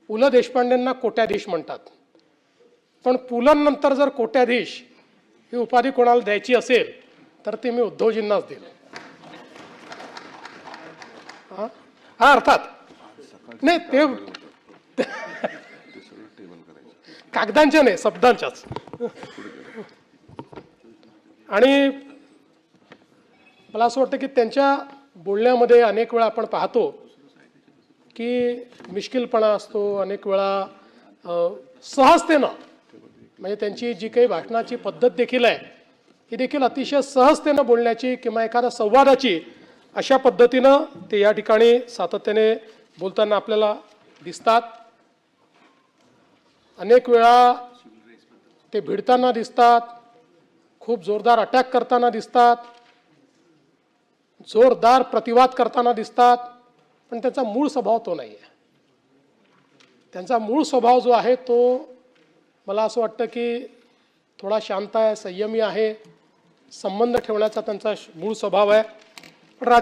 पु ल देशपांडेंना कोट्याधीश म्हणतात, पण पुलंनंतर जर कोट्याधीश ही उपाधी कोणाला द्यायची असेल तर ती मी उद्धवजींनाच देईल. हा अर्थात नाही, ते कागदांच्या नाही, शब्दांच्याच. आणि मला असं वाटतं की त्यांच्या बोलण्यामध्ये अनेक वेळा आपण पाहतो की मिश्किलपणा असतो, अनेक वेळा सहजतेनं, म्हणजे त्यांची जी काही भाषणाची पद्धत देखील आहे ही देखील अतिशय सहजतेनं बोलण्याची किंवा एखाद्या संवादाची अशा पद्धतीनं ते या ठिकाणी सातत्याने बोलताना आपल्याला दिसतात. अनेक वेळा ते भिडताना दिसतात, खूप जोरदार अटॅक करताना दिसतात, जोरदार प्रतिवाद करताना दिसतात, पण त्यांचा मूळ स्वभाव तो नाही आहे. त्यांचा मूळ स्वभाव जो आहे तो मला असं वाटतं की थोडा शांत आहे, संयमी आहे, संबंध ठेवण्याचा त्यांचा मूळ स्वभाव आहे.